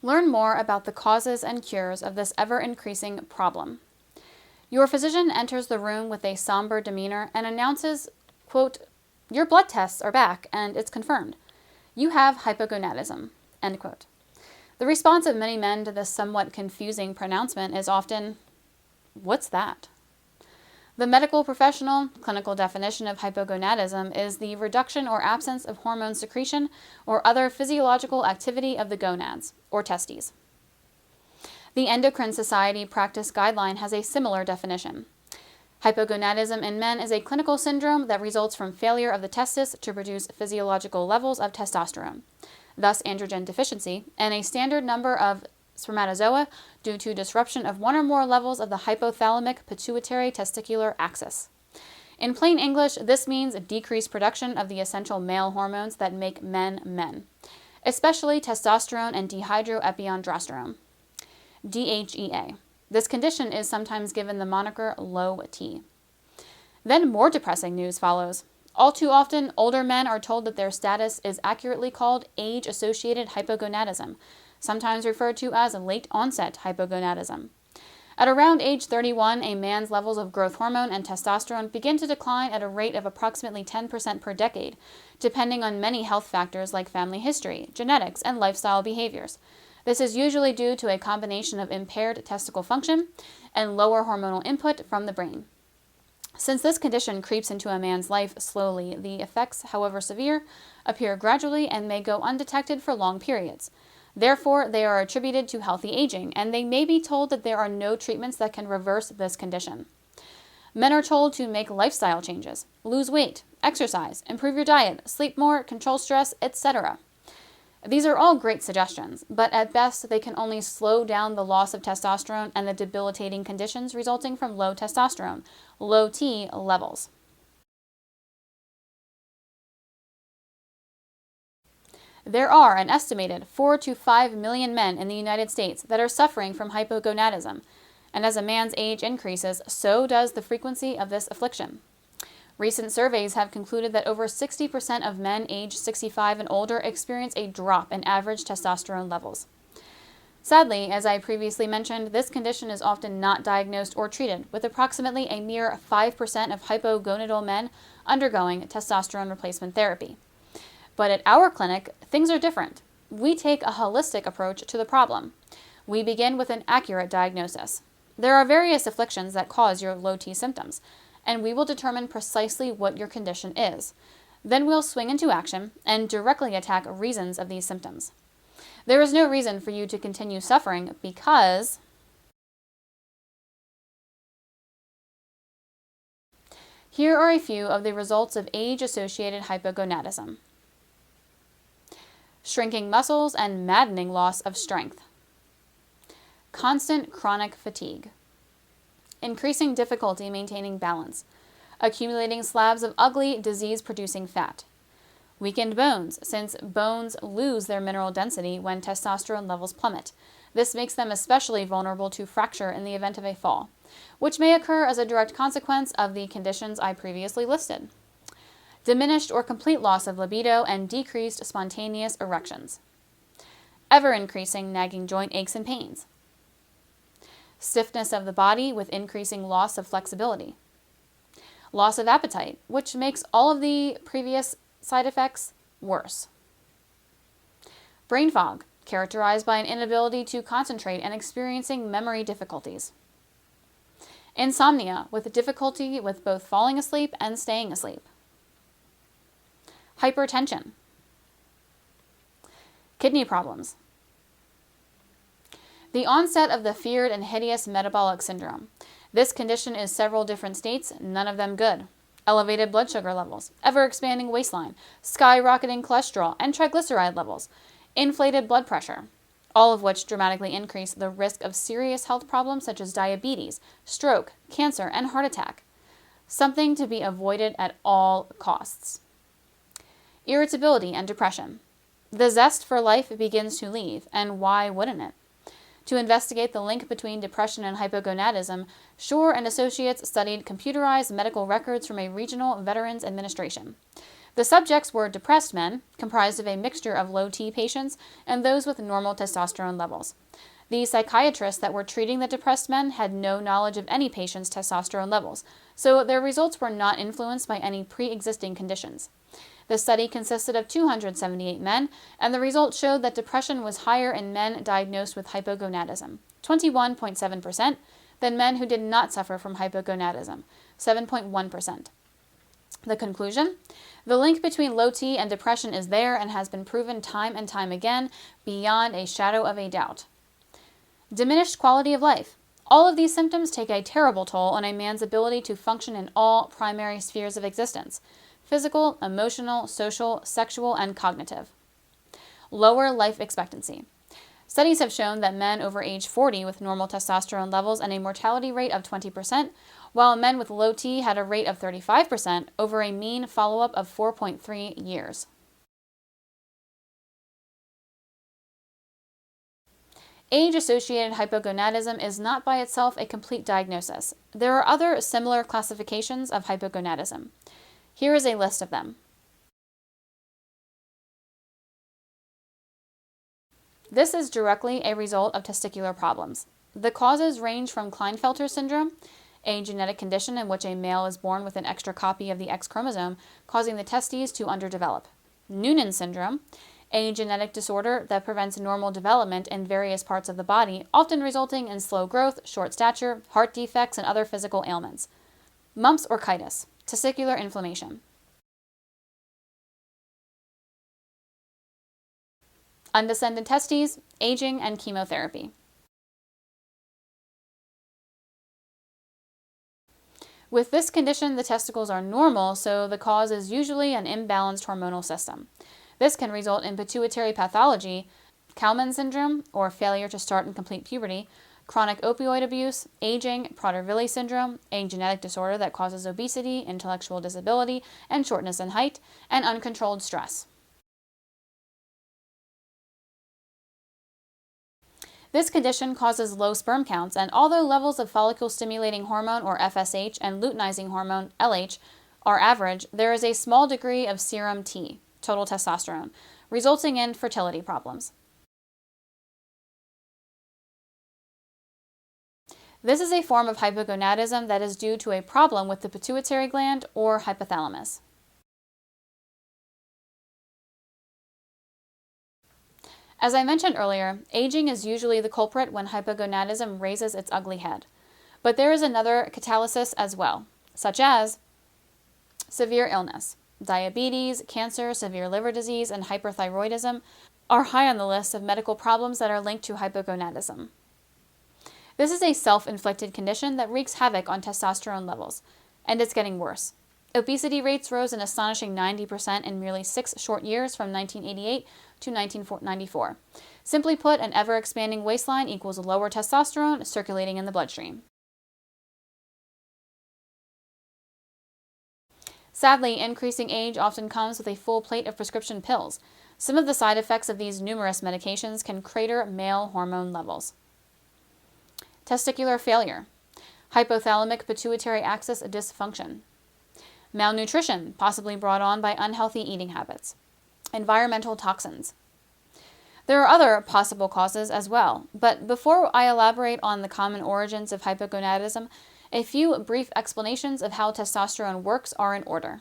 Learn more about the causes and cures of this ever-increasing problem. Your physician enters the room with a somber demeanor and announces, quote, "Your blood tests are back and it's confirmed. You have hypogonadism," end quote. The response of many men to this somewhat confusing pronouncement is often, "What's that?" The medical professional clinical definition of hypogonadism is the reduction or absence of hormone secretion or other physiological activity of the gonads, or testes. The Endocrine Society Practice Guideline has a similar definition. Hypogonadism in men is a clinical syndrome that results from failure of the testis to produce physiological levels of testosterone, thus androgen deficiency, and a standard number of spermatozoa due to disruption of one or more levels of the hypothalamic pituitary testicular axis. In plain English, this means a decreased production of the essential male hormones that make men men, especially testosterone and dehydroepiandrosterone, DHEA. This condition is sometimes given the moniker low T. Then more depressing news follows. All too often, older men are told that their status is accurately called age-associated hypogonadism, sometimes referred to as late-onset hypogonadism. At around age 31, a man's levels of growth hormone and testosterone begin to decline at a rate of approximately 10% per decade, depending on many health factors like family history, genetics, and lifestyle behaviors. This is usually due to a combination of impaired testicle function and lower hormonal input from the brain. Since this condition creeps into a man's life slowly, the effects, however severe, appear gradually and may go undetected for long periods. Therefore, they are attributed to healthy aging, and they may be told that there are no treatments that can reverse this condition. Men are told to make lifestyle changes, lose weight, exercise, improve your diet, sleep more, control stress, etc. These are all great suggestions, but at best they can only slow down the loss of testosterone and the debilitating conditions resulting from low testosterone, low T levels. There are an estimated 4 to 5 million men in the United States that are suffering from hypogonadism, and as a man's age increases, so does the frequency of this affliction. Recent surveys have concluded that over 60% of men aged 65 and older experience a drop in average testosterone levels. Sadly, as I previously mentioned, this condition is often not diagnosed or treated, with approximately a mere 5% of hypogonadal men undergoing testosterone replacement therapy. But at our clinic, things are different. We take a holistic approach to the problem. We begin with an accurate diagnosis. There are various afflictions that cause your low T symptoms, and we will determine precisely what your condition is. Then we'll swing into action and directly attack reasons of these symptoms. There is no reason for you to continue suffering because here are a few of the results of age-associated hypogonadism. Shrinking muscles and maddening loss of strength. Constant chronic fatigue. Increasing difficulty maintaining balance. Accumulating slabs of ugly, disease-producing fat. Weakened bones, since bones lose their mineral density when testosterone levels plummet. This makes them especially vulnerable to fracture in the event of a fall, which may occur as a direct consequence of the conditions I previously listed. Diminished or complete loss of libido and decreased spontaneous erections. Ever-increasing nagging joint aches and pains. Stiffness of the body with increasing loss of flexibility. Loss of appetite, which makes all of the previous side effects worse. Brain fog, characterized by an inability to concentrate and experiencing memory difficulties. Insomnia, with difficulty with both falling asleep and staying asleep. Hypertension. Kidney problems. The onset of the feared and hideous metabolic syndrome. This condition is several different states, none of them good. Elevated blood sugar levels, ever-expanding waistline, skyrocketing cholesterol and triglyceride levels, inflated blood pressure, all of which dramatically increase the risk of serious health problems such as diabetes, stroke, cancer, and heart attack. Something to be avoided at all costs. Irritability and depression. The zest for life begins to leave, and why wouldn't it? To investigate the link between depression and hypogonadism, Shore and Associates studied computerized medical records from a regional Veterans Administration. The subjects were depressed men, comprised of a mixture of low T patients and those with normal testosterone levels. The psychiatrists that were treating the depressed men had no knowledge of any patient's testosterone levels, so their results were not influenced by any pre-existing conditions. The study consisted of 278 men, and the results showed that depression was higher in men diagnosed with hypogonadism, 21.7%, than men who did not suffer from hypogonadism, 7.1%. The conclusion? The link between low T and depression is there and has been proven time and time again beyond a shadow of a doubt. Diminished quality of life. All of these symptoms take a terrible toll on a man's ability to function in all primary spheres of existence: physical, emotional, social, sexual, and cognitive. Lower life expectancy. Studies have shown that men over age 40 with normal testosterone levels and a mortality rate of 20%, while men with low T had a rate of 35% over a mean follow-up of 4.3 years. Age-associated hypogonadism is not by itself a complete diagnosis. There are other similar classifications of hypogonadism. Here is a list of them. This is directly a result of testicular problems. The causes range from Klinefelter syndrome, a genetic condition in which a male is born with an extra copy of the X chromosome, causing the testes to underdevelop; Noonan syndrome, a genetic disorder that prevents normal development in various parts of the body, often resulting in slow growth, short stature, heart defects, and other physical ailments; mumps orchitis, testicular inflammation; undescended testes, aging, and chemotherapy. With this condition, the testicles are normal, so the cause is usually an imbalanced hormonal system. This can result in pituitary pathology, Kalman syndrome, or failure to start and complete puberty, chronic opioid abuse, aging, Prader-Willi syndrome, a genetic disorder that causes obesity, intellectual disability, and shortness in height, and uncontrolled stress. This condition causes low sperm counts, and although levels of follicle-stimulating hormone, or FSH, and luteinizing hormone, LH, are average, there is a small degree of serum T, total testosterone, resulting in fertility problems. This is a form of hypogonadism that is due to a problem with the pituitary gland or hypothalamus. As I mentioned earlier, aging is usually the culprit when hypogonadism raises its ugly head. But there is another catalysis as well, such as severe illness. Diabetes, cancer, severe liver disease, and hyperthyroidism are high on the list of medical problems that are linked to hypogonadism. This is a self-inflicted condition that wreaks havoc on testosterone levels, and it's getting worse. Obesity rates rose an astonishing 90% in merely 6 short years from 1988 to 1994. Simply put, an ever-expanding waistline equals lower testosterone circulating in the bloodstream. Sadly, increasing age often comes with a full plate of prescription pills. Some of the side effects of these numerous medications can crater male hormone levels. Testicular failure, hypothalamic pituitary axis dysfunction, malnutrition, possibly brought on by unhealthy eating habits, environmental toxins. There are other possible causes as well, but before I elaborate on the common origins of hypogonadism, a few brief explanations of how testosterone works are in order.